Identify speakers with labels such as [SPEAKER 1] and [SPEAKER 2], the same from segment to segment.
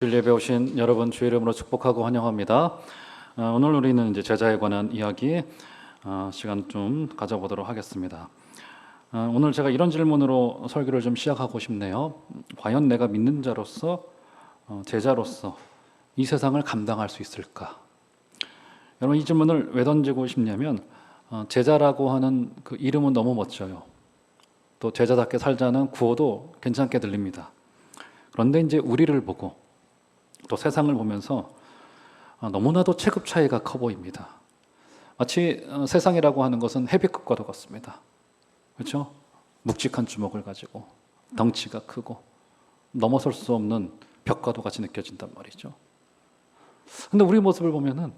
[SPEAKER 1] 주일 예배 오신 여러분 주의 이름으로 축복하고 환영합니다. 오늘 우리는 이제 제자에 관한 이야기 시간 좀 가져보도록 하겠습니다. 오늘 제가 이런 질문으로 설교를 좀 시작하고 싶네요. 과연 내가 믿는 자로서 제자로서 이 세상을 감당할 수 있을까? 여러분, 이 질문을 왜 던지고 싶냐면 제자라고 하는 그 이름은 너무 멋져요. 또 제자답게 살자는 구호도 괜찮게 들립니다. 그런데 이제 우리를 보고 또 세상을 보면서 너무나도 체급 차이가 커 보입니다. 마치 세상이라고 하는 것은 헤비급과도 같습니다. 그렇죠? 묵직한 주먹을 가지고 덩치가 크고 넘어설 수 없는 벽과도 같이 느껴진단 말이죠. 근데 우리 모습을 보면은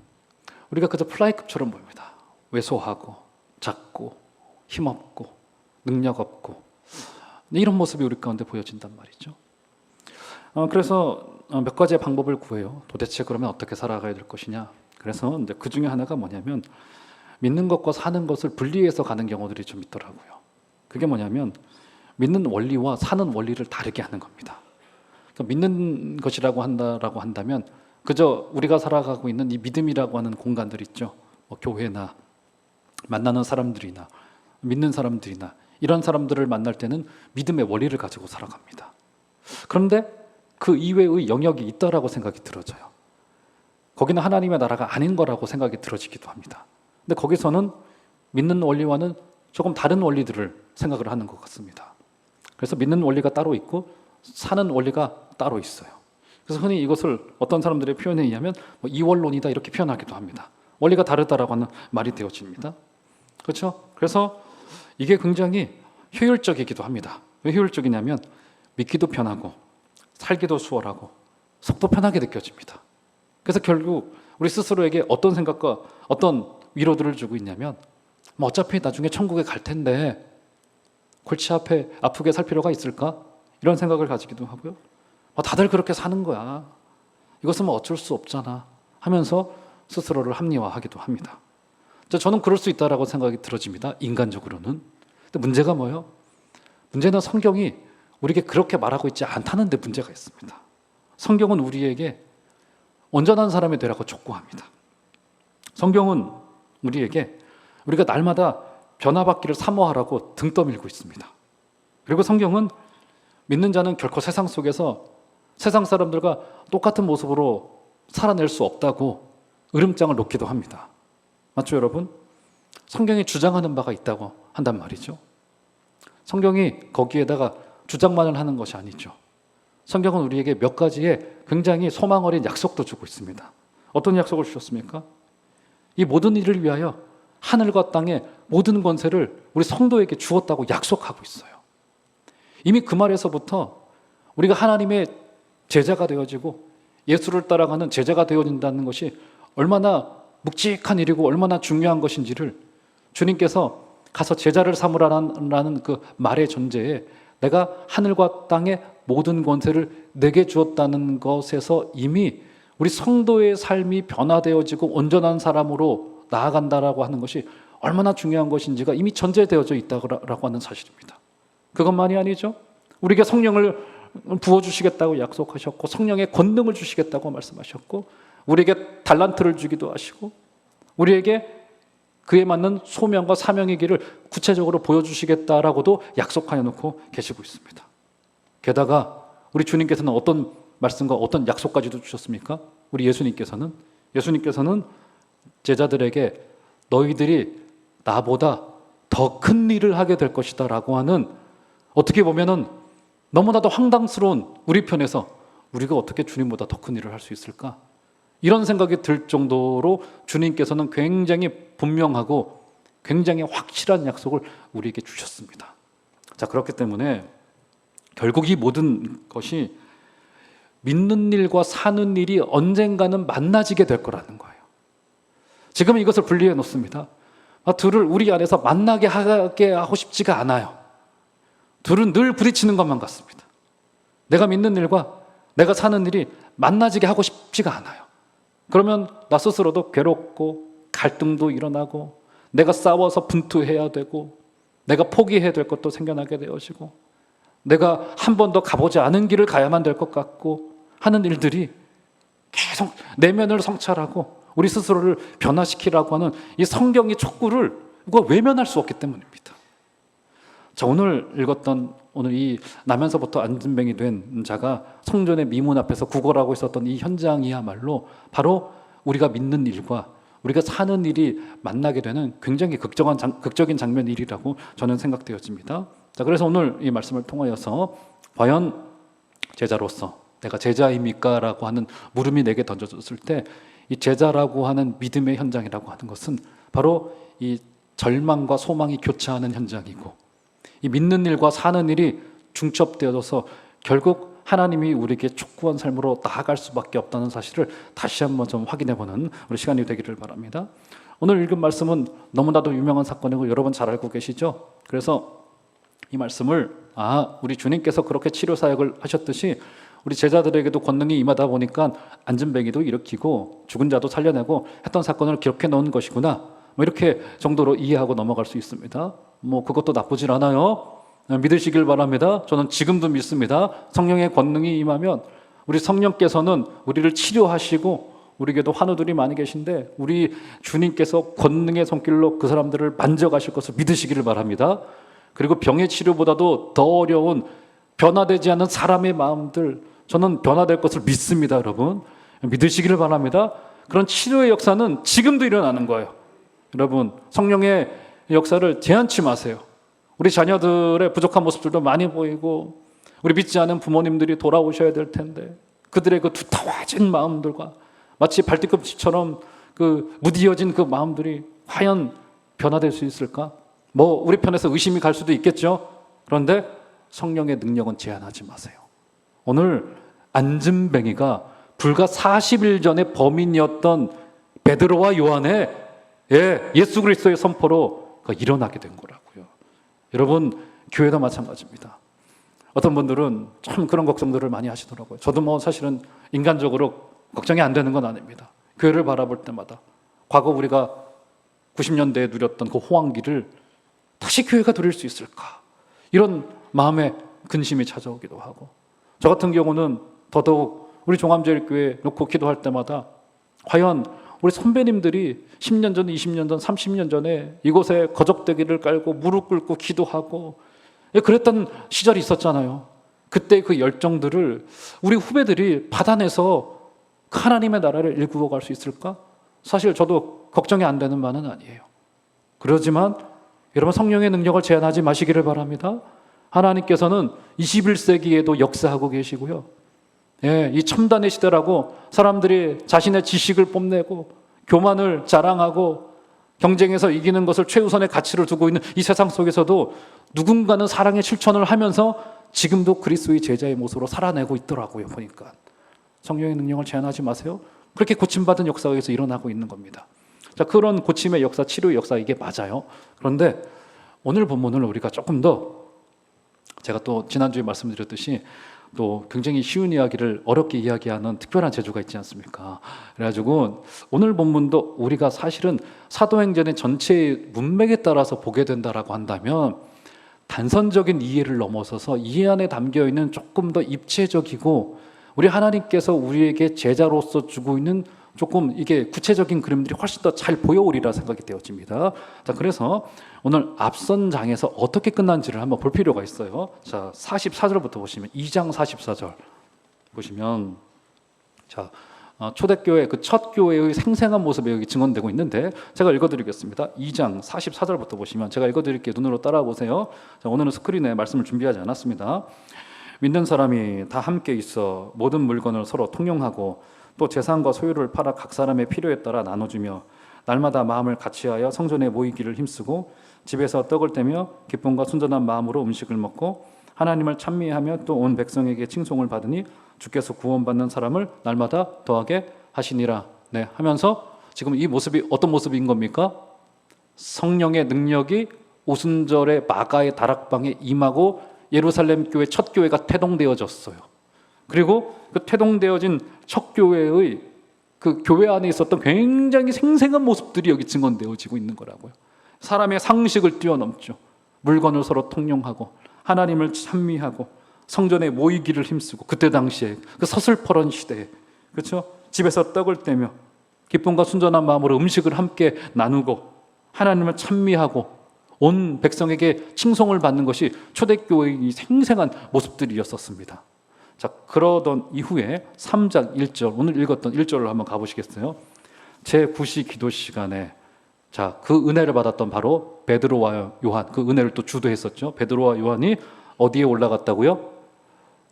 [SPEAKER 1] 우리가 그저 플라이급처럼 보입니다. 왜소하고 작고 힘없고 능력 없고 이런 모습이 우리 가운데 보여진단 말이죠. 그래서 몇 가지의 방법을 구해요. 도대체 그러면 어떻게 살아가야 될 것이냐. 그래서 이제 그 중에 하나가 뭐냐면 믿는 것과 사는 것을 분리해서 가는 경우들이 좀 있더라고요. 그게 뭐냐면 믿는 원리와 사는 원리를 다르게 하는 겁니다. 그러니까 믿는 것이라고 한다면 그저 우리가 살아가고 있는 이 믿음이라고 하는 공간들 있죠. 뭐 교회나 만나는 사람들이나 믿는 사람들이나 이런 사람들을 만날 때는 믿음의 원리를 가지고 살아갑니다. 그런데 그 이외의 영역이 있다라고 생각이 들어져요. 거기는 하나님의 나라가 아닌 거라고 생각이 들어지기도 합니다. 근데 거기서는 믿는 원리와는 조금 다른 원리들을 생각을 하는 것 같습니다. 그래서 믿는 원리가 따로 있고 사는 원리가 따로 있어요. 그래서 흔히 이것을 어떤 사람들의 표현에 의하면 이원론이다 이렇게 표현하기도 합니다. 원리가 다르다라고 하는 말이 되어집니다. 그렇죠? 그래서 이게 굉장히 효율적이기도 합니다. 왜 효율적이냐면 믿기도 편하고 살기도 수월하고 속도 편하게 느껴집니다. 그래서 결국 우리 스스로에게 어떤 생각과 어떤 위로들을 주고 있냐면 어차피 나중에 천국에 갈 텐데 골치 앞에 아프게 살 필요가 있을까? 이런 생각을 가지기도 하고요. 다들 그렇게 사는 거야. 이것은 어쩔 수 없잖아 하면서 스스로를 합리화하기도 합니다. 저는 그럴 수 있다라고 생각이 들어집니다. 인간적으로는. 근데 문제가 뭐예요? 문제는 성경이 우리에게 그렇게 말하고 있지 않다는 데 문제가 있습니다. 성경은 우리에게 온전한 사람이 되라고 촉구합니다. 성경은 우리에게 우리가 날마다 변화받기를 사모하라고 등 떠밀고 있습니다. 그리고 성경은 믿는 자는 결코 세상 속에서 세상 사람들과 똑같은 모습으로 살아낼 수 없다고 으름장을 놓기도 합니다. 맞죠, 여러분? 성경이 주장하는 바가 있다고 한단 말이죠. 성경이 거기에다가 주장만을 하는 것이 아니죠. 성경은 우리에게 몇 가지의 굉장히 소망 어린 약속도 주고 있습니다. 어떤 약속을 주셨습니까? 이 모든 일을 위하여 하늘과 땅의 모든 권세를 우리 성도에게 주었다고 약속하고 있어요. 이미 그 말에서부터 우리가 하나님의 제자가 되어지고 예수를 따라가는 제자가 되어진다는 것이 얼마나 묵직한 일이고 얼마나 중요한 것인지를 주님께서 가서 제자를 삼으라는 그 말의 전제에 내가 하늘과 땅의 모든 권세를 내게 주었다는 것에서 이미 우리 성도의 삶이 변화되어지고 온전한 사람으로 나아간다라고 하는 것이 얼마나 중요한 것인지가 이미 전제되어져 있다고 하는 사실입니다. 그것만이 아니죠. 우리에게 성령을 부어주시겠다고 약속하셨고 성령의 권능을 주시겠다고 말씀하셨고 우리에게 달란트를 주기도 하시고 우리에게 그에 맞는 소명과 사명의 길을 구체적으로 보여주시겠다라고도 약속하여 놓고 계시고 있습니다. 게다가 우리 주님께서는 어떤 말씀과 어떤 약속까지도 주셨습니까? 우리 예수님께서는 제자들에게 너희들이 나보다 더 큰 일을 하게 될 것이다 라고 하는 어떻게 보면은 너무나도 황당스러운 우리 편에서 우리가 어떻게 주님보다 더 큰 일을 할 수 있을까? 이런 생각이 들 정도로 주님께서는 굉장히 분명하고 굉장히 확실한 약속을 우리에게 주셨습니다. 자, 그렇기 때문에 결국 이 모든 것이 믿는 일과 사는 일이 언젠가는 만나지게 될 거라는 거예요. 지금은 이것을 분리해 놓습니다. 둘을 우리 안에서 만나게 하게 하고 싶지가 않아요. 둘은 늘 부딪히는 것만 같습니다. 내가 믿는 일과 내가 사는 일이 만나지게 하고 싶지가 않아요. 그러면 나 스스로도 괴롭고 갈등도 일어나고 내가 싸워서 분투해야 되고 내가 포기해야 될 것도 생겨나게 되어지고 내가 한 번도 가보지 않은 길을 가야만 될 것 같고 하는 일들이 계속 내면을 성찰하고 우리 스스로를 변화시키라고 하는 이 성경의 촉구를 우리가 외면할 수 없기 때문입니다. 자, 오늘 읽었던 오늘 이 나면서부터 안진뱅이 된 자가 성전의 미문 앞에서 구걸하고 있었던 이 현장이야말로 바로 우리가 믿는 일과 우리가 사는 일이 만나게 되는 굉장히 극적인 장면일이라고 저는 생각되어집니다. 자, 그래서 오늘 이 말씀을 통하여서 과연 제자로서 내가 제자입니까? 라고 하는 물음이 내게 던져졌을 때 이 제자라고 하는 믿음의 현장이라고 하는 것은 바로 이 절망과 소망이 교차하는 현장이고 이 믿는 일과 사는 일이 중첩되어져서 결국 하나님이 우리에게 촉구한 삶으로 나아갈 수밖에 없다는 사실을 다시 한번 좀 확인해보는 우리 시간이 되기를 바랍니다. 오늘 읽은 말씀은 너무나도 유명한 사건이고 여러분 잘 알고 계시죠? 그래서 이 말씀을 우리 주님께서 그렇게 치료 사역을 하셨듯이 우리 제자들에게도 권능이 임하다 보니까 안진뱅이도 일으키고 죽은 자도 살려내고 했던 사건을 기록해 놓은 것이구나, 이렇게 정도로 이해하고 넘어갈 수 있습니다. 그것도 나쁘질 않아요. 믿으시길 바랍니다. 저는 지금도 믿습니다. 성령의 권능이 임하면 우리 성령께서는 우리를 치료하시고, 우리에게도 환우들이 많이 계신데 우리 주님께서 권능의 손길로 그 사람들을 만져가실 것을 믿으시기를 바랍니다. 그리고 병의 치료보다도 더 어려운 변화되지 않는 사람의 마음들, 저는 변화될 것을 믿습니다. 여러분 믿으시기를 바랍니다. 그런 치료의 역사는 지금도 일어나는 거예요. 여러분 성령의 역사를 제한치 마세요. 우리 자녀들의 부족한 모습들도 많이 보이고 우리 믿지 않은 부모님들이 돌아오셔야 될 텐데 그들의 그 두터워진 마음들과 마치 발뒤꿈치처럼 그 무디어진 그 마음들이 과연 변화될 수 있을까? 우리 편에서 의심이 갈 수도 있겠죠. 그런데 성령의 능력은 제한하지 마세요. 오늘 안진뱅이가 불과 40일 전에 범인이었던 베드로와 요한의 예수 그리스도의 선포로 일어나게 된 거라고요. 여러분 교회도 마찬가지입니다. 어떤 분들은 참 그런 걱정들을 많이 하시더라고요. 저도 사실은 인간적으로 걱정이 안 되는 건 아닙니다. 교회를 바라볼 때마다 과거 우리가 90년대에 누렸던 그 호황기를 다시 교회가 누릴 수 있을까, 이런 마음에 근심이 찾아오기도 하고, 저 같은 경우는 더더욱 우리 종암제일교회 놓고 기도할 때마다 과연 우리 선배님들이 10년 전, 20년 전, 30년 전에 이곳에 거적대기를 깔고 무릎 꿇고 기도하고 그랬던 시절이 있었잖아요. 그때 그 열정들을 우리 후배들이 받아내서 하나님의 나라를 일구어 갈 수 있을까? 사실 저도 걱정이 안 되는 바는 아니에요. 그러지만 여러분 성령의 능력을 제한하지 마시기를 바랍니다. 하나님께서는 21세기에도 역사하고 계시고요. 이 첨단의 시대라고 사람들이 자신의 지식을 뽐내고 교만을 자랑하고 경쟁에서 이기는 것을 최우선의 가치를 두고 있는 이 세상 속에서도 누군가는 사랑의 실천을 하면서 지금도 그리스도의 제자의 모습으로 살아내고 있더라고요. 보니까 성령의 능력을 제한하지 마세요. 그렇게 고침받은 역사가 여기서 일어나고 있는 겁니다. 자, 그런 고침의 역사, 치료의 역사, 이게 맞아요. 그런데 오늘 본문을 우리가 조금 더, 제가 또 지난주에 말씀드렸듯이 또 굉장히 쉬운 이야기를 어렵게 이야기하는 특별한 재주가 있지 않습니까? 그래가지고 오늘 본문도 우리가 사실은 사도행전의 전체의 문맥에 따라서 보게 된다라고 한다면 단선적인 이해를 넘어서서 이해 안에 담겨있는 조금 더 입체적이고 우리 하나님께서 우리에게 제자로서 주고 있는 조금 이게 구체적인 그림들이 훨씬 더 잘 보여오리라 생각이 되어집니다. 자, 그래서 오늘 앞선 장에서 어떻게 끝난지를 한번 볼 필요가 있어요. 자, 44절부터 보시면 2장 44절 보시면, 자, 초대교회 그 첫 교회의 생생한 모습이 여기 증언되고 있는데 제가 읽어드리겠습니다. 2장 44절부터 보시면 제가 읽어드릴게요. 눈으로 따라와 보세요. 자, 오늘은 스크린에 말씀을 준비하지 않았습니다. 믿는 사람이 다 함께 있어 모든 물건을 서로 통용하고 또 재산과 소유를 팔아 각 사람의 필요에 따라 나눠주며 날마다 마음을 같이하여 성전에 모이기를 힘쓰고 집에서 떡을 떼며 기쁨과 순전한 마음으로 음식을 먹고 하나님을 찬미하며 또 온 백성에게 칭송을 받으니 주께서 구원받는 사람을 날마다 더하게 하시니라. 하면서 지금 이 모습이 어떤 모습인 겁니까? 성령의 능력이 오순절에 마가의 다락방에 임하고 예루살렘 교회 첫 교회가 태동되어졌어요. 그리고 그 태동되어진 첫 교회의 그 교회 안에 있었던 굉장히 생생한 모습들이 여기 증언되어지고 있는 거라고요. 사람의 상식을 뛰어넘죠. 물건을 서로 통용하고 하나님을 찬미하고 성전에 모이기를 힘쓰고, 그때 당시에 그 서슬퍼런 시대에, 그렇죠? 집에서 떡을 떼며 기쁨과 순전한 마음으로 음식을 함께 나누고 하나님을 찬미하고 온 백성에게 칭송을 받는 것이 초대교회의 생생한 모습들이었었습니다. 자, 그러던 이후에 3장 1절, 오늘 읽었던 1절을 한번 가보시겠어요? 제9시 기도 시간에, 자, 그 은혜를 받았던 바로 베드로와 요한, 그 은혜를 또 주도했었죠. 베드로와 요한이 어디에 올라갔다고요?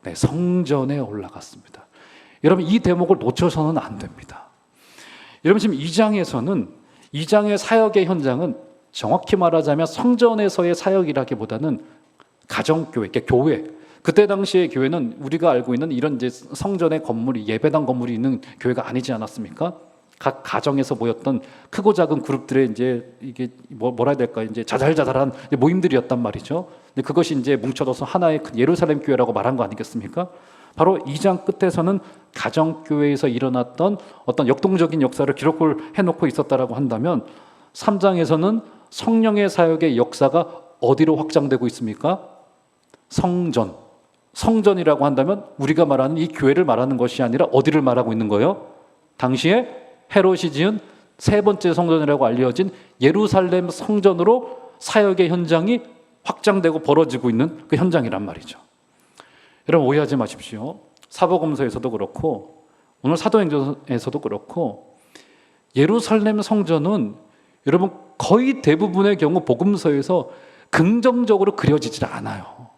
[SPEAKER 1] 네, 성전에 올라갔습니다. 여러분, 이 대목을 놓쳐서는 안 됩니다. 여러분, 지금 2장의 사역의 현장은 정확히 말하자면 성전에서의 사역이라기보다는 가정교회, 교회. 그때 당시의 교회는 우리가 알고 있는 이런 이제 성전의 건물이, 예배당 건물이 있는 교회가 아니지 않았습니까? 각 가정에서 모였던 크고 작은 그룹들의 이제 이게 뭐라 해야 될까, 이제 자잘자잘한 모임들이었단 말이죠. 근데 그것이 이제 뭉쳐져서 하나의 큰 예루살렘 교회라고 말한 거 아니겠습니까? 바로 2장 끝에서는 가정교회에서 일어났던 어떤 역동적인 역사를 기록을 해놓고 있었다라고 한다면 3장에서는 성령의 사역의 역사가 어디로 확장되고 있습니까? 성전. 성전이라고 한다면 우리가 말하는 이 교회를 말하는 것이 아니라 어디를 말하고 있는 거예요? 당시에 헤롯이 지은 세 번째 성전이라고 알려진 예루살렘 성전으로 사역의 현장이 확장되고 벌어지고 있는 그 현장이란 말이죠. 여러분, 오해하지 마십시오. 사복음서에서도 그렇고 오늘 사도행전에서도 그렇고 예루살렘 성전은 여러분 거의 대부분의 경우 복음서에서 긍정적으로 그려지질 않아요.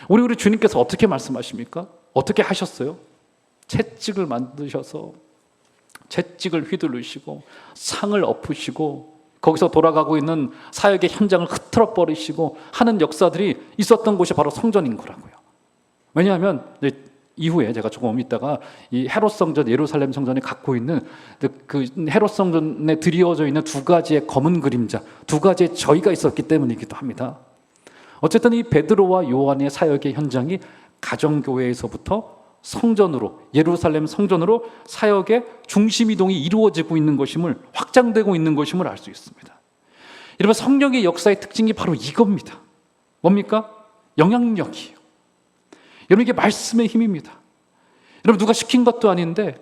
[SPEAKER 1] 우리 주님께서 어떻게 말씀하십니까? 어떻게 하셨어요? 채찍을 만드셔서 채찍을 휘두르시고 상을 엎으시고 거기서 돌아가고 있는 사역의 현장을 흐트러 버리시고 하는 역사들이 있었던 곳이 바로 성전인 거라고요. 왜냐하면 이후에 제가 조금 있다가 이 헤롯 성전, 예루살렘 성전이 갖고 있는 그 헤롯 성전에 드리워져 있는 두 가지의 검은 그림자, 두 가지의 저희가 있었기 때문이기도 합니다. 어쨌든 이 베드로와 요한의 사역의 현장이 가정교회에서부터 성전으로, 예루살렘 성전으로 사역의 중심 이동이 이루어지고 있는 것임을, 확장되고 있는 것임을 알 수 있습니다. 여러분, 성령의 역사의 특징이 바로 이겁니다. 뭡니까? 영향력이에요. 여러분, 이게 말씀의 힘입니다. 여러분, 누가 시킨 것도 아닌데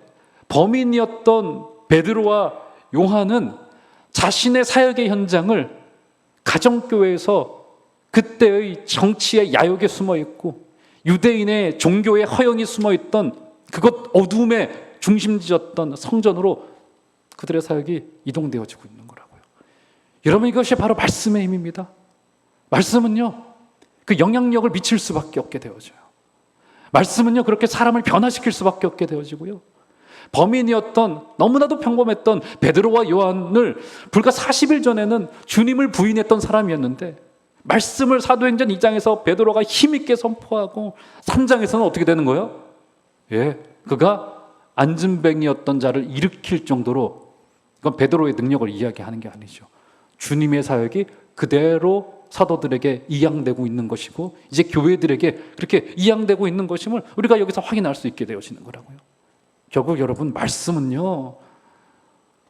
[SPEAKER 1] 범인이었던 베드로와 요한은 자신의 사역의 현장을 가정교회에서 그때의 정치의 야욕에 숨어있고 유대인의 종교의 허영이 숨어있던 그것 어둠의 중심지였던 성전으로 그들의 사역이 이동되어지고 있는 거라고요. 여러분, 이것이 바로 말씀의 힘입니다. 말씀은요, 그 영향력을 미칠 수밖에 없게 되어져요. 말씀은요, 그렇게 사람을 변화시킬 수밖에 없게 되어지고요. 범인이었던, 너무나도 평범했던 베드로와 요한을 불과 40일 전에는 주님을 부인했던 사람이었는데 말씀을 사도행전 2장에서 베드로가 힘있게 선포하고 3장에서는 어떻게 되는 거예요? 예, 그가 안진뱅이였던 자를 일으킬 정도로, 이건 베드로의 능력을 이야기하는 게 아니죠. 주님의 사역이 그대로 사도들에게 이양되고 있는 것이고 이제 교회들에게 그렇게 이양되고 있는 것임을 우리가 여기서 확인할 수 있게 되어지는 거라고요. 결국 여러분, 말씀은요,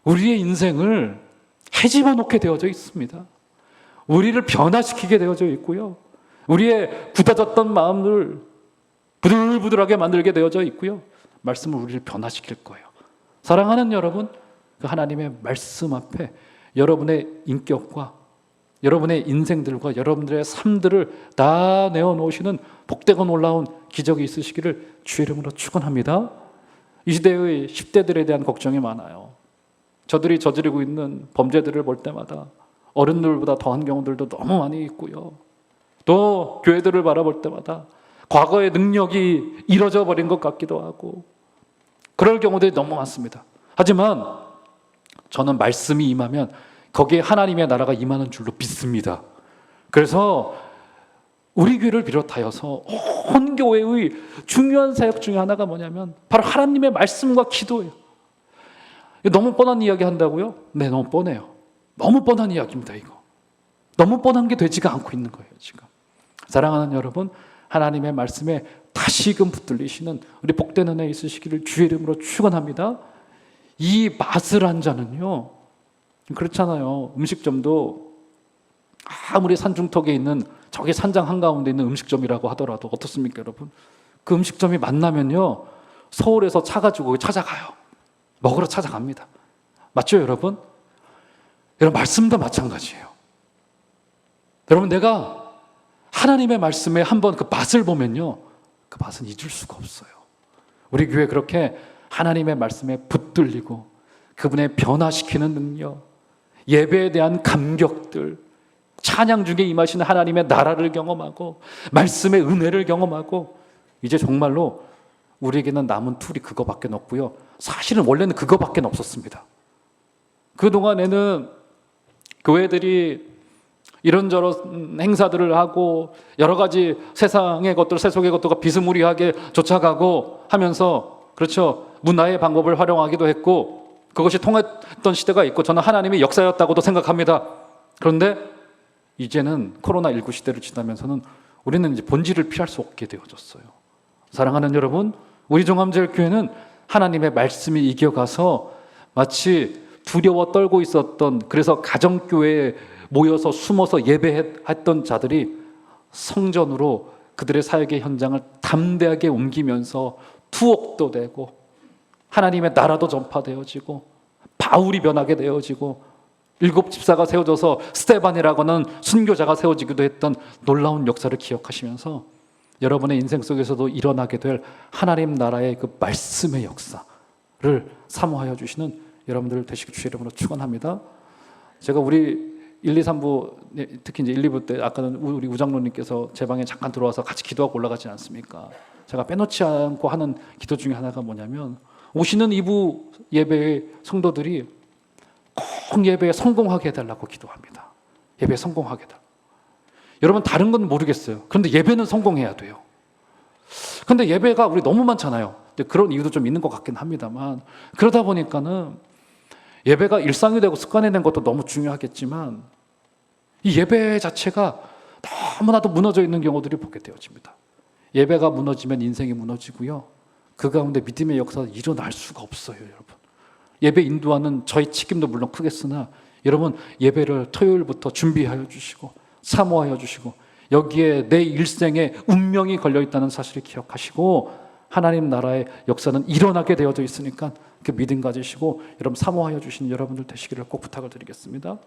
[SPEAKER 1] 우리의 인생을 헤집어 놓게 되어져 있습니다. 우리를 변화시키게 되어져 있고요. 우리의 굳어졌던 마음을 부들부들하게 만들게 되어져 있고요. 말씀은 우리를 변화시킬 거예요. 사랑하는 여러분, 그 하나님의 말씀 앞에 여러분의 인격과 여러분의 인생들과 여러분들의 삶들을 다 내어놓으시는 복되고 놀라운 기적이 있으시기를 주의 이름으로 축원합니다. 이 시대의 10대들에 대한 걱정이 많아요. 저들이 저지르고 있는 범죄들을 볼 때마다 어른들보다 더한 경우들도 너무 많이 있고요. 또 교회들을 바라볼 때마다 과거의 능력이 잃어져 버린 것 같기도 하고 그럴 경우들이 너무 많습니다. 하지만 저는 말씀이 임하면 거기에 하나님의 나라가 임하는 줄로 믿습니다. 그래서 우리 교회를 비롯하여서 온 교회의 중요한 사역 중에 하나가 뭐냐면 바로 하나님의 말씀과 기도예요. 너무 뻔한 이야기 한다고요? 네, 너무 뻔해요. 너무 뻔한 이야기입니다. 이거 너무 뻔한 게 되지가 않고 있는 거예요. 지금 사랑하는 여러분, 하나님의 말씀에 다시금 붙들리시는 우리 복된 은혜 있으시기를 주의 이름으로 축원합니다. 이 맛을 한 자는요, 그렇잖아요. 음식점도 아무리 산중턱에 있는 저기 산장 한가운데 있는 음식점이라고 하더라도 어떻습니까, 여러분? 그 음식점이 만나면요, 서울에서 차 가지고 찾아가요. 먹으러 찾아갑니다. 맞죠, 여러분? 여러분, 말씀도 마찬가지예요. 여러분, 내가 하나님의 말씀에 한번 그 맛을 보면요, 그 맛은 잊을 수가 없어요. 우리 교회 그렇게 하나님의 말씀에 붙들리고 그분의 변화시키는 능력, 예배에 대한 감격들, 찬양 중에 임하시는 하나님의 나라를 경험하고 말씀의 은혜를 경험하고, 이제 정말로 우리에게는 남은 툴이 그거밖에 없고요. 사실은 원래는 그거밖에 없었습니다. 그동안에는 교회들이 이런저런 행사들을 하고 여러 가지 세상의 것들, 세속의 것들과 비스무리하게 쫓아가고 하면서, 그렇죠, 문화의 방법을 활용하기도 했고 그것이 통했던 시대가 있고 저는 하나님의 역사였다고도 생각합니다. 그런데 이제는 코로나19 시대를 지나면서는 우리는 이제 본질을 피할 수 없게 되어졌어요. 사랑하는 여러분, 우리 종암제일교회는 하나님의 말씀이 이겨가서 마치 두려워 떨고 있었던, 그래서 가정교회에 모여서 숨어서 예배했던 자들이 성전으로 그들의 사역의 현장을 담대하게 옮기면서 투옥도 되고 하나님의 나라도 전파되어지고 바울이 변하게 되어지고 7집사가 세워져서 스테반이라고 하는 순교자가 세워지기도 했던 놀라운 역사를 기억하시면서 여러분의 인생 속에서도 일어나게 될 하나님 나라의 그 말씀의 역사를 사모하여 주시는 여러분들 되시길 주의 이름으로 축원합니다. 제가 우리 1, 2, 3부, 특히 이제 1, 2부 때 아까는 우리 우장로님께서 제 방에 잠깐 들어와서 같이 기도하고 올라가지 않습니까? 제가 빼놓지 않고 하는 기도 중에 하나가 뭐냐면, 오시는 2부 예배의 성도들이 꼭 예배에 성공하게 해달라고 기도합니다. 예배에 성공하게 해달라고. 여러분, 다른 건 모르겠어요. 그런데 예배는 성공해야 돼요. 그런데 예배가 우리 너무 많잖아요. 그런 이유도 좀 있는 것 같긴 합니다만, 그러다 보니까는 예배가 일상이 되고 습관이 된 것도 너무 중요하겠지만 이 예배 자체가 너무나도 무너져 있는 경우들이 보게 되어집니다. 예배가 무너지면 인생이 무너지고요, 그 가운데 믿음의 역사가 일어날 수가 없어요. 여러분, 예배 인도하는 저희 책임도 물론 크겠으나 여러분, 예배를 토요일부터 준비하여 주시고 사모하여 주시고 여기에 내 일생의 운명이 걸려있다는 사실을 기억하시고, 하나님 나라의 역사는 일어나게 되어져 있으니까 그 믿음 가지시고 여러분 사모하여 주시는 여러분들 되시기를 꼭 부탁을 드리겠습니다.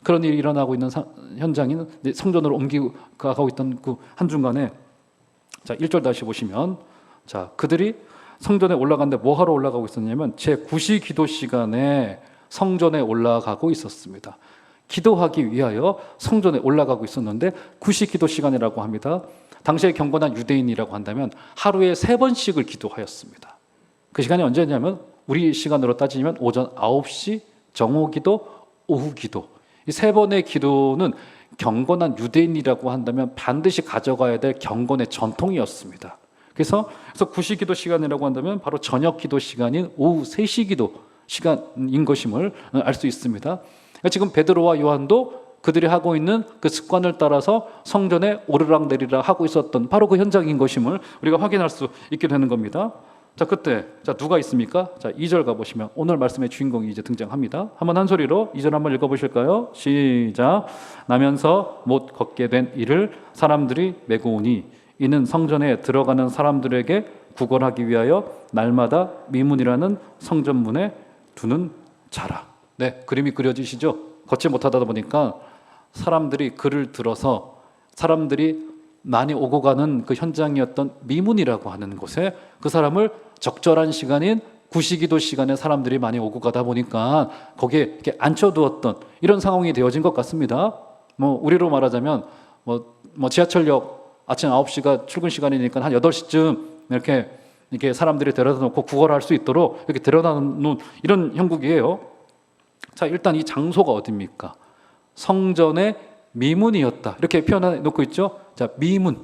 [SPEAKER 1] 그런 일이 일어나고 있는 현장인 성전으로 옮겨가고 있던 그 한중간에, 자 1절 다시 보시면, 자 그들이 성전에 올라갔는데 뭐 하러 올라가고 있었냐면 제9시 기도 시간에 성전에 올라가고 있었습니다. 기도하기 위하여 성전에 올라가고 있었는데 9시 기도 시간이라고 합니다. 당시에 경건한 유대인이라고 한다면 하루에 3번씩을 기도하였습니다. 그 시간이 언제냐면 우리 시간으로 따지면 오전 9시 정오기도, 오후기도, 이 3번의 기도는 경건한 유대인이라고 한다면 반드시 가져가야 될 경건의 전통이었습니다. 그래서 9시 기도 시간이라고 한다면 바로 저녁 기도 시간인 오후 3시 기도 시간인 것임을 알 수 있습니다. 지금 베드로와 요한도 그들이 하고 있는 그 습관을 따라서 성전에 오르락내리락 하고 있었던 바로 그 현장인 것임을 우리가 확인할 수 있게 되는 겁니다. 자, 그때 누가 있습니까? 자, 2절 가보시면 오늘 말씀의 주인공이 이제 등장합니다. 한번 한 소리로 2절 한번 읽어보실까요? 시작. 나면서 못 걷게 된 이를 사람들이 메고 오니 이는 성전에 들어가는 사람들에게 구걸하기 위하여 날마다 미문이라는 성전문에 두는 자라. 네, 그림이 그려지시죠? 걷지 못하다 보니까 사람들이 글을 들어서 사람들이 많이 오고 가는 그 현장이었던 미문이라고 하는 곳에 그 사람을 적절한 시간인 구시기도 시간에 사람들이 많이 오고 가다 보니까 거기에 이렇게 앉혀두었던 이런 상황이 되어진 것 같습니다. 뭐 우리로 말하자면 뭐 지하철역 아침 9시가 출근 시간이니까 한 8시쯤 이렇게 사람들이 데려다 놓고 구걸할 수 있도록 이렇게 데려다 놓은 이런 형국이에요. 자, 일단 이 장소가 어디입니까? 성전의 미문이었다. 이렇게 표현해 놓고 있죠. 자, 미문.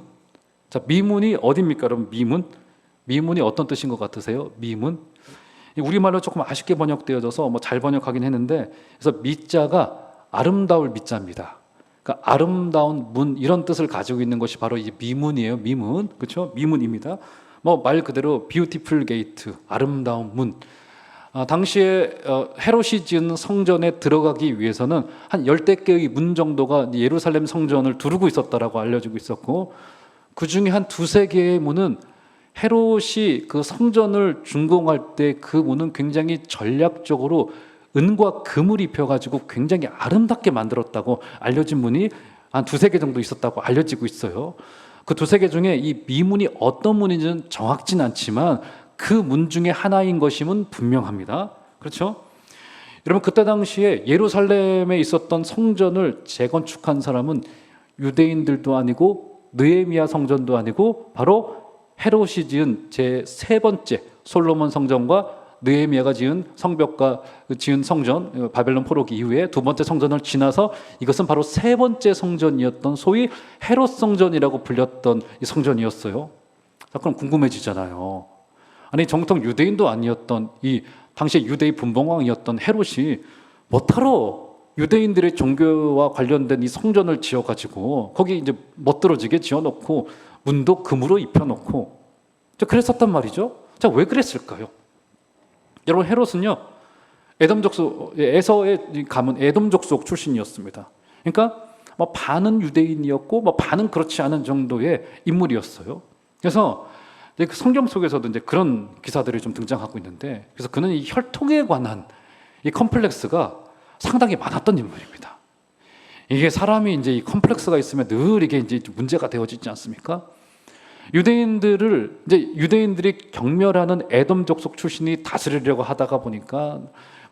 [SPEAKER 1] 자, 미문이 어디입니까? 여러분, 미문. 미문이 어떤 뜻인 것 같으세요? 미문. 우리말로 조금 아쉽게 번역되어져서 잘 번역하긴 했는데, 그래서 미자가 아름다울 미자입니다. 그러니까 아름다운 문, 이런 뜻을 가지고 있는 것이 바로 이 미문이에요. 미문. 그렇죠? 미문입니다. 말 그대로 beautiful gate, 아름다운 문. 당시에 헤롯이 지은 성전에 들어가기 위해서는 한 10대 개의 문 정도가 예루살렘 성전을 두르고 있었다라고 알려지고 있었고, 그 중에 한 2-3개의 문은 헤롯이 그 성전을 준공할 때 그 문은 굉장히 전략적으로 은과 금을 입혀가지고 굉장히 아름답게 만들었다고 알려진 문이 한 2-3개 정도 있었다고 알려지고 있어요. 그 2-3개 중에 이 미문이 어떤 문인지는 정확진 않지만 그 문 중에 하나인 것임은 분명합니다. 그렇죠? 여러분, 그때 당시에 예루살렘에 있었던 성전을 재건축한 사람은 유대인들도 아니고 느헤미야 성전도 아니고 바로 헤롯이 지은 제3번째 솔로몬 성전과 느헤미야가 지은 성벽과 지은 성전, 바벨론 포로기 이후에 2번째 성전을 지나서 이것은 바로 3번째 성전이었던 소위 헤롯 성전이라고 불렸던 이 성전이었어요. 자, 그럼 궁금해지잖아요. 아니, 정통 유대인도 아니었던 이 당시에 유대의 분봉왕이었던 헤롯이 뭐하러 유대인들의 종교와 관련된 이 성전을 지어가지고 거기 이제 멋들어지게 지어놓고 문도 금으로 입혀놓고 그랬었단 말이죠. 자, 왜 그랬을까요? 여러분, 헤롯은요 에돔 족속, 에서의 가문 에돔 족속 출신이었습니다. 그러니까 뭐 반은 유대인이었고 뭐 반은 그렇지 않은 정도의 인물이었어요. 그래서 그 성경 속에서도 이제 그런 기사들이 좀 등장하고 있는데, 그래서 그는 이 혈통에 관한 이 컴플렉스가 상당히 많았던 인물입니다. 이게 사람이 이제 이 컴플렉스가 있으면 늘 이게 이제 문제가 되어지지 않습니까? 유대인들이 경멸하는 에돔 족속 출신이 다스리려고 하다가 보니까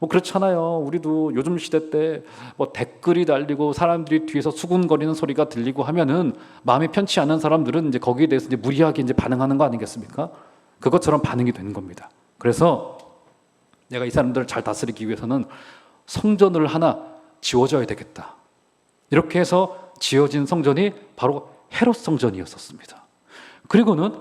[SPEAKER 1] 뭐 그렇잖아요. 우리도 요즘 시대 때 뭐 댓글이 달리고 사람들이 뒤에서 수군거리는 소리가 들리고 하면은 마음이 편치 않은 사람들은 이제 거기에 대해서 이제 무리하게 이제 반응하는 거 아니겠습니까? 그것처럼 반응이 되는 겁니다. 그래서 내가 이 사람들을 잘 다스리기 위해서는 성전을 하나 지어줘야 되겠다. 이렇게 해서 지어진 성전이 바로 헤롯 성전이었었습니다. 그리고는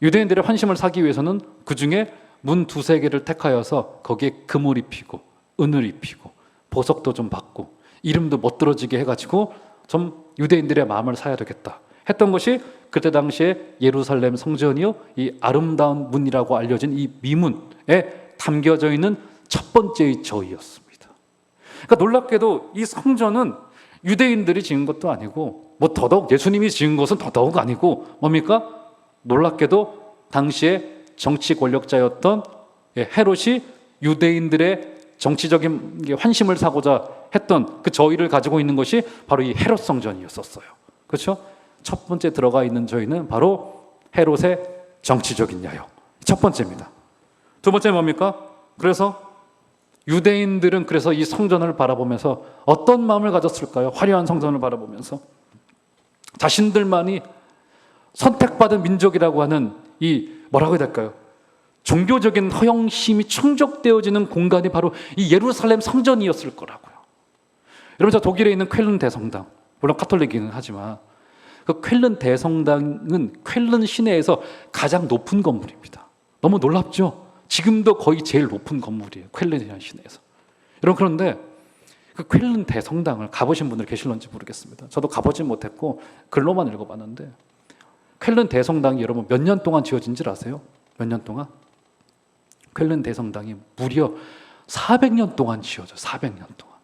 [SPEAKER 1] 유대인들의 환심을 사기 위해서는 그 중에 문 2-3개를 택하여서 거기에 금을 입히고 은을 입히고 보석도 좀 받고 이름도 멋들어지게 해가지고 좀 유대인들의 마음을 사야 되겠다 했던 것이 그때 당시에 예루살렘 성전이요, 이 아름다운 문이라고 알려진 이 미문에 담겨져 있는 첫 번째의 저희였습니다. 그러니까 놀랍게도 이 성전은 유대인들이 지은 것도 아니고 뭐 더더욱 예수님이 지은 것은 더더욱 아니고 뭡니까? 놀랍게도 당시에 정치 권력자였던 헤롯이 유대인들의 정치적인 환심을 사고자 했던 그 저희를 가지고 있는 것이 바로 이 헤롯 성전이었었어요. 그렇죠? 첫 번째 들어가 있는 저희는 바로 헤롯의 정치적인 야욕. 첫 번째입니다. 두 번째 뭡니까? 그래서 유대인들은 그래서 이 성전을 바라보면서 어떤 마음을 가졌을까요? 화려한 성전을 바라보면서 자신들만이 선택받은 민족이라고 하는 이 뭐라고 해야 될까요? 종교적인 허영심이 충족되어지는 공간이 바로 이 예루살렘 성전이었을 거라고요. 여러분, 저 독일에 있는 쾰른 대성당, 물론 카톨릭이긴 하지만 그 쾰른 대성당은 쾰른 시내에서 가장 높은 건물입니다. 너무 놀랍죠? 지금도 거의 제일 높은 건물이에요. 쾰른이라는 시내에서. 여러분, 그런데 그 쾰른 대성당을 가보신 분들 계실런지 모르겠습니다. 저도 가보진 못했고 글로만 읽어봤는데, 쾰른 대성당이 여러분 몇 년 동안 지어진 줄 아세요? 몇 년 동안? 쾰른 대성당이 무려 400년 동안 지어져. 400년 동안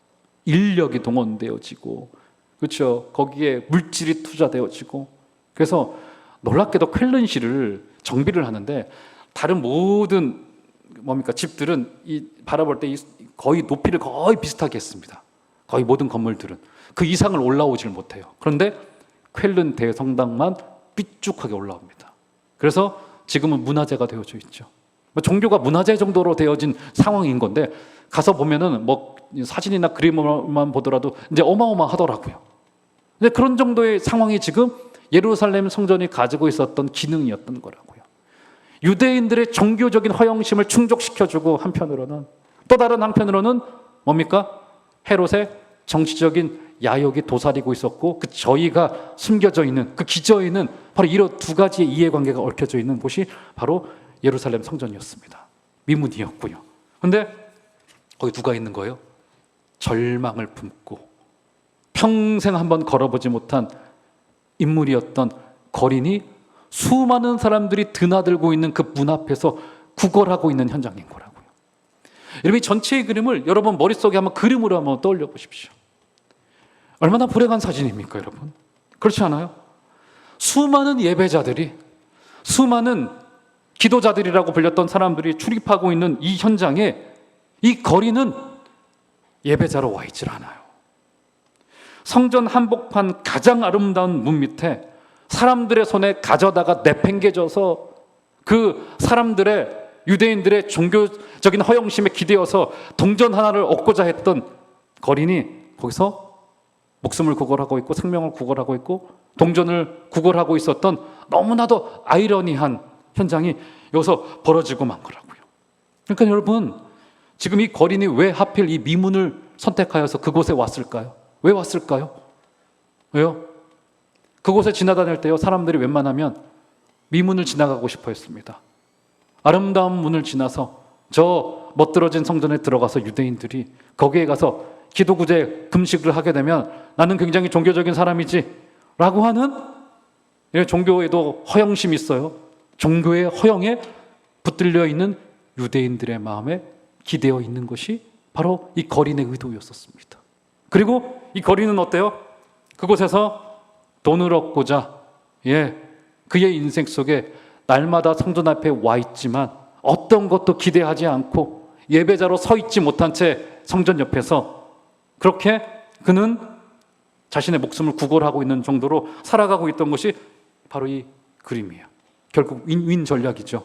[SPEAKER 1] 인력이 동원되어지고, 그렇죠? 거기에 물질이 투자되어지고, 그래서 놀랍게도 쾰른시를 정비를 하는데 다른 모든 집들은 이 바라볼 때 거의 높이를 거의 비슷하게 했습니다. 거의 모든 건물들은 그 이상을 올라오질 못해요. 그런데 쾰른 대성당만 삐쭉하게 올라옵니다. 그래서 지금은 문화재가 되어져 있죠. 종교가 문화재 정도로 되어진 상황인 건데, 가서 보면은 뭐 사진이나 그림만 보더라도 이제 어마어마하더라고요. 근데 그런 정도의 상황이 지금 예루살렘 성전이 가지고 있었던 기능이었던 거라고요. 유대인들의 종교적인 허영심을 충족시켜주고, 한편으로는 또 다른 한편으로는 뭡니까? 헤롯의 정치적인 야욕이 도사리고 있었고, 그 저희가 숨겨져 있는, 그 기저에 있는 바로 이런 두 가지의 이해관계가 얽혀져 있는 곳이 바로 예루살렘 성전이었습니다. 미문이었고요. 그런데 거기 누가 있는 거예요? 절망을 품고 평생 한번 걸어보지 못한 인물이었던 거린이 수많은 사람들이 드나들고 있는 그 문 앞에서 구걸하고 있는 현장인 거라고요. 여러분 이 전체의 그림을 여러분 머릿속에 한번 그림으로 한번 떠올려 보십시오. 얼마나 불행한 사진입니까, 여러분? 그렇지 않아요? 수많은 예배자들이, 수많은 기도자들이라고 불렸던 사람들이 출입하고 있는 이 현장에 이 거리는 예배자로 와 있질 않아요. 성전 한복판 가장 아름다운 문 밑에 사람들의 손에 가져다가 내팽개져서 그 사람들의, 유대인들의 종교적인 허영심에 기대어서 동전 하나를 얻고자 했던 거린이 거기서 목숨을 구걸하고 있고 생명을 구걸하고 있고 동전을 구걸하고 있었던 너무나도 아이러니한 현장이 여기서 벌어지고만 거라고요. 그러니까 여러분, 지금 이 거린이 왜 하필 이 미문을 선택하여서 그곳에 왔을까요? 왜 왔을까요? 왜요? 그곳에 지나다닐 때요, 사람들이 웬만하면 미문을 지나가고 싶어 했습니다. 아름다운 문을 지나서 저 멋들어진 성전에 들어가서 유대인들이 거기에 가서 기도구제 금식을 하게 되면 나는 굉장히 종교적인 사람이지 라고 하는, 종교에도 허영심이 있어요. 종교의 허영에 붙들려 있는 유대인들의 마음에 기대어 있는 것이 바로 이 거린의 의도였었습니다. 그리고 이 거린은 어때요? 그곳에서 돈을 얻고자, 그의 인생 속에 날마다 성전 앞에 와 있지만 어떤 것도 기대하지 않고 예배자로 서 있지 못한 채 성전 옆에서 그렇게 그는 자신의 목숨을 구걸하고 있는 정도로 살아가고 있던 것이 바로 이 그림이에요. 결국 윈윈 전략이죠.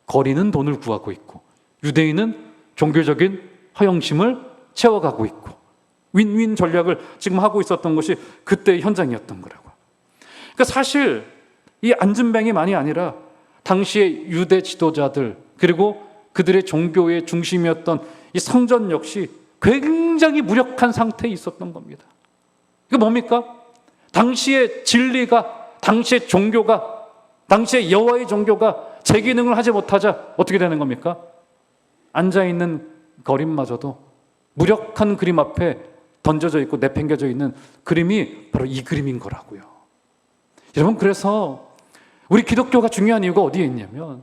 [SPEAKER 1] 거리는 돈을 구하고 있고 유대인은 종교적인 허영심을 채워가고 있고 윈윈 전략을 지금 하고 있었던 것이 그때의 현장이었던 거라고요. 그러니까 사실 이 안진뱅이만이 아니라 당시의 유대 지도자들 그리고 그들의 종교의 중심이었던 이 성전 역시 굉장히 무력한 상태에 있었던 겁니다. 이게 뭡니까? 당시의 진리가, 당시의 종교가, 당시의 여호와의 종교가 제 기능을 하지 못하자 어떻게 되는 겁니까? 앉아있는 거린마저도 무력한 그림 앞에 던져져 있고 내팽겨져 있는 그림이 바로 이 그림인 거라고요. 여러분, 그래서 우리 기독교가 중요한 이유가 어디에 있냐면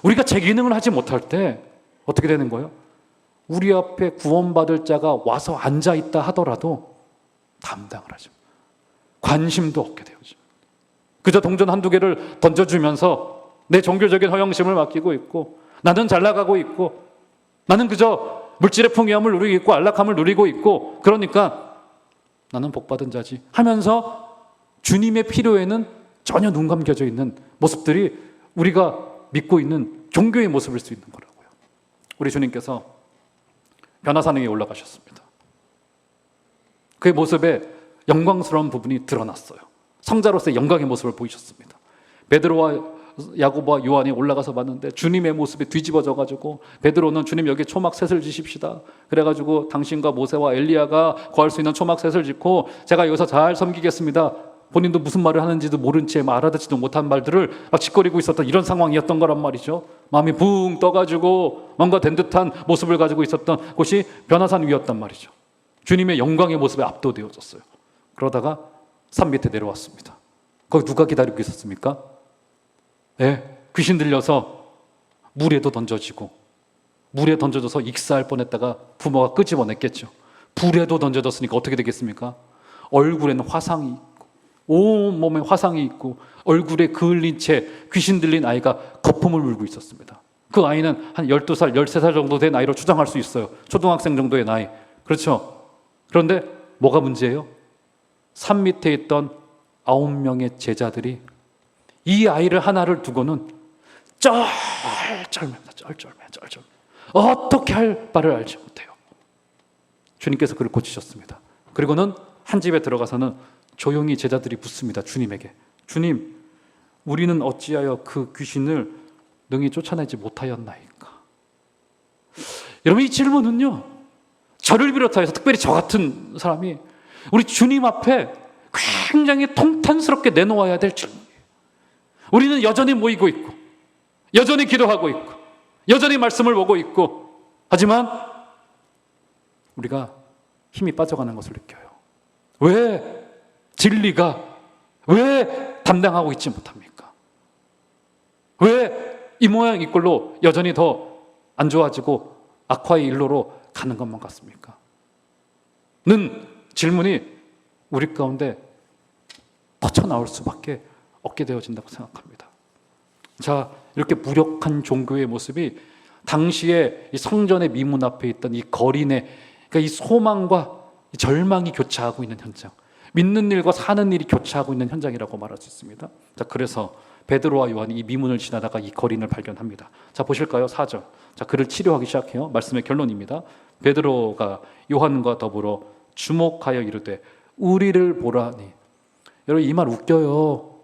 [SPEAKER 1] 우리가 제 기능을 하지 못할 때 어떻게 되는 거예요? 우리 앞에 구원받을 자가 와서 앉아있다 하더라도 감당을 하죠. 관심도 없게 되어죠. 그저 동전 한두 개를 던져주면서 내 종교적인 허영심을 맡기고 있고 나는 잘 나가고 있고 나는 그저 물질의 풍요함을 누리고 있고 안락함을 누리고 있고 그러니까 나는 복받은 자지 하면서 주님의 필요에는 전혀 눈 감겨져 있는 모습들이 우리가 믿고 있는 종교의 모습일 수 있는 거라고요. 우리 주님께서 변화산 위에 올라가셨습니다. 그의 모습에 영광스러운 부분이 드러났어요. 성자로서의 영광의 모습을 보이셨습니다. 베드로와 야고보와 요한이 올라가서 봤는데 주님의 모습이 뒤집어져가지고 베드로는 주님 여기 초막셋을 지십시다. 그래가지고 당신과 모세와 엘리야가 거할 수 있는 초막셋을 짓고 제가 여기서 잘 섬기겠습니다. 본인도 무슨 말을 하는지도 모른 채 알아듣지도 못한 말들을 막 짓거리고 있었던 이런 상황이었던 거란 말이죠. 마음이 붕 떠가지고 뭔가 된 듯한 모습을 가지고 있었던 곳이 변화산 위였단 말이죠. 주님의 영광의 모습에 압도되어졌어요. 그러다가 산 밑에 내려왔습니다. 거기 누가 기다리고 있었습니까? 귀신 들려서 물에도 던져지고 물에 던져져서 익사할 뻔했다가 부모가 끄집어냈겠죠. 불에도 던져졌으니까 어떻게 되겠습니까? 얼굴에는 화상이 있고 온몸에 화상이 있고 얼굴에 그을린 채 귀신 들린 아이가 거품을 물고 있었습니다. 그 아이는 한 12살, 13살 정도 된 아이로 추정할 수 있어요. 초등학생 정도의 나이. 그렇죠? 그런데 뭐가 문제예요? 산 밑에 있던 9명의 제자들이 이 아이를 하나를 두고는 쩔쩔맵니다. 쩔쩔매. 어떻게 할 바를 알지 못해요. 주님께서 그를 고치셨습니다. 그리고는 한 집에 들어가서는 조용히 제자들이 묻습니다. 주님에게. 주님, 우리는 어찌하여 그 귀신을 능히 쫓아내지 못하였나이까? 여러분, 이 질문은요, 저를 비롯하여서 특별히 저 같은 사람이 우리 주님 앞에 굉장히 통탄스럽게 내놓아야 될 질문이에요. 우리는 여전히 모이고 있고 여전히 기도하고 있고 여전히 말씀을 보고 있고 하지만 우리가 힘이 빠져가는 것을 느껴요. 왜 진리가 왜 담당하고 있지 못합니까? 왜 이 모양 이 꼴로 여전히 더 안 좋아지고 악화의 일로로 가는 것만 같습니까? 는 질문이 우리 가운데 터쳐나올 수밖에 없게 되어진다고 생각합니다. 자, 이렇게 무력한 종교의 모습이 당시에 이 성전의 미문 앞에 있던 이 거린의, 그러니까 이 소망과 이 절망이 교차하고 있는 현장, 믿는 일과 사는 일이 교차하고 있는 현장이라고 말할 수 있습니다. 자, 그래서 베드로와 요한이 이 미문을 지나다가 이 거린을 발견합니다. 자, 보실까요? 4절. 자, 그를 치료하기 시작해요. 말씀의 결론입니다. 베드로가 요한과 더불어 주목하여 이르되 우리를 보라니. 여러분, 이 말 웃겨요.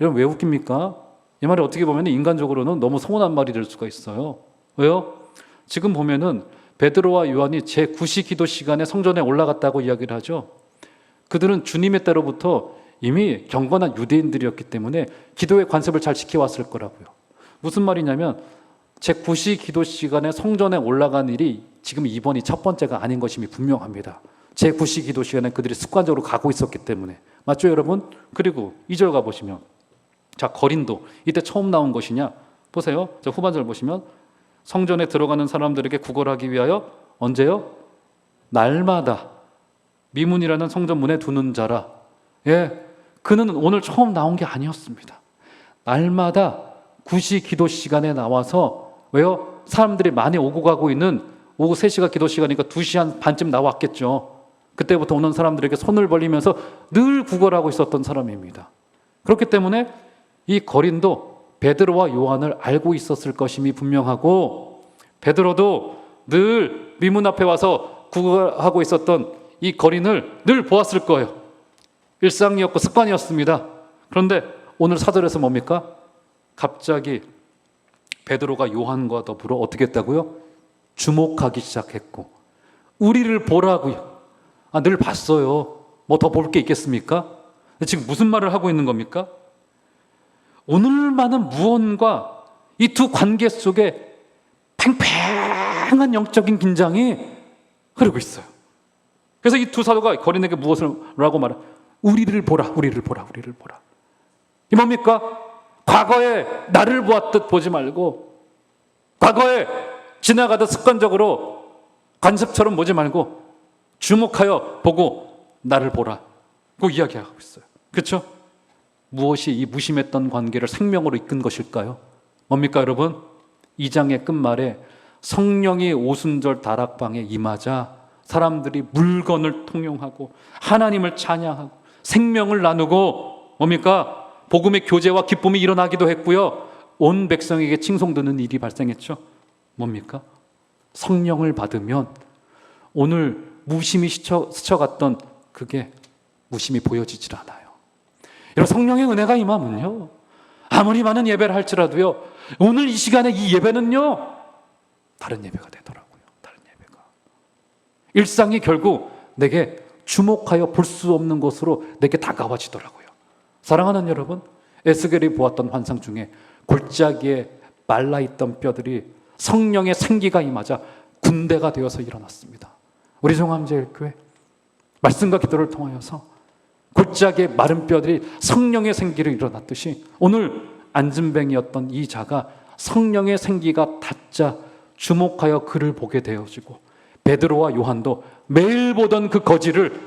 [SPEAKER 1] 여러분, 왜 웃깁니까? 이 말이 어떻게 보면 인간적으로는 너무 서운한 말이 될 수가 있어요. 왜요? 지금 보면은 베드로와 요한이 제9시 기도 시간에 성전에 올라갔다고 이야기를 하죠. 그들은 주님의 때로부터 이미 경건한 유대인들이었기 때문에 기도의 관습을 잘 지켜왔을 거라고요. 무슨 말이냐면 제9시 기도 시간에 성전에 올라간 일이 지금 이번이 첫 번째가 아닌 것임이 분명합니다. 제9시 기도 시간에 그들이 습관적으로 가고 있었기 때문에. 맞죠, 여러분? 그리고 2절 가보시면, 자, 거린도 이때 처음 나온 것이냐? 보세요. 자, 후반절 보시면 성전에 들어가는 사람들에게 구걸하기 위하여 언제요? 날마다 미문이라는 성전 문에 두는 자라. 예, 그는 오늘 처음 나온 게 아니었습니다. 날마다 9시 기도 시간에 나와서, 왜요? 사람들이 많이 오고 가고 있는 오후 3시가 기도 시간이니까 2시 한 반쯤 나왔겠죠. 그때부터 오는 사람들에게 손을 벌리면서 늘 구걸하고 있었던 사람입니다. 그렇기 때문에 이 거린도 베드로와 요한을 알고 있었을 것임이 분명하고, 베드로도 늘 미문 앞에 와서 구걸하고 있었던 이 거린을 늘 보았을 거예요. 일상이었고 습관이었습니다. 그런데 오늘 사절에서 뭡니까? 갑자기 베드로가 요한과 더불어 어떻게 했다고요? 주목하기 시작했고, 우리를 보라고요. 아, 늘 봤어요. 뭐 더 볼 게 있겠습니까? 지금 무슨 말을 하고 있는 겁니까? 오늘만은 무언가 이 두 관계 속에 팽팽한 영적인 긴장이 흐르고 있어요. 그래서 이 두 사도가 거린에게 무엇을 라고 말해? 우리를 보라, 우리를 보라, 우리를 보라. 이 뭡니까? 과거에 나를 보았듯 보지 말고, 과거에 지나가듯 습관적으로 관습처럼 보지 말고 주목하여 보고 나를 보라. 그 이야기하고 있어요. 그렇죠? 무엇이 이 무심했던 관계를 생명으로 이끈 것일까요? 뭡니까, 여러분? 2장의 끝말에 성령이 오순절 다락방에 임하자 사람들이 물건을 통용하고 하나님을 찬양하고 생명을 나누고, 뭡니까? 복음의 교제와 기쁨이 일어나기도 했고요. 온 백성에게 칭송되는 일이 발생했죠. 뭡니까? 성령을 받으면 오늘 무심히 스쳐갔던 그게 무심히 보여지질 않아요. 여러분, 성령의 은혜가 임하면요, 아무리 많은 예배를 할지라도요, 오늘 이 시간에 이 예배는요, 다른 예배가 되더라고요. 다른 예배가. 일상이 결국 내게 주목하여 볼 수 없는 것으로 내게 다가와지더라고요. 사랑하는 여러분, 에스겔이 보았던 환상 중에 골짜기에 말라있던 뼈들이 성령의 생기가 임하자 군대가 되어서 일어났습니다. 우리 종암제일교회 말씀과 기도를 통하여서 골짜기에 마른 뼈들이 성령의 생기를 일어났듯이 오늘 안진뱅이였던 이 자가 성령의 생기가 닿자 주목하여 그를 보게 되어지고, 베드로와 요한도 매일 보던 그 거지를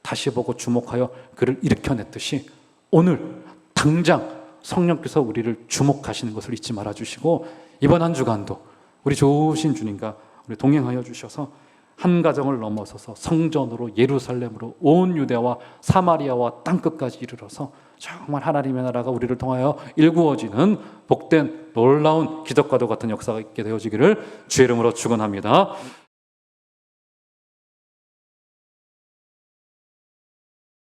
[SPEAKER 1] 다시 보고 주목하여 그를 일으켜냈듯이 오늘 당장 성령께서 우리를 주목하시는 것을 잊지 말아주시고, 이번 한 주간도 우리 좋으신 주님과 우리 동행하여 주셔서 한 가정을 넘어서서 성전으로 예루살렘으로 온 유대와 사마리아와 땅끝까지 이르러서 정말 하나님의 나라가 우리를 통하여 일구어지는 복된 놀라운 기적과도 같은 역사가 있게 되어지기를 주의 이름으로 축원합니다.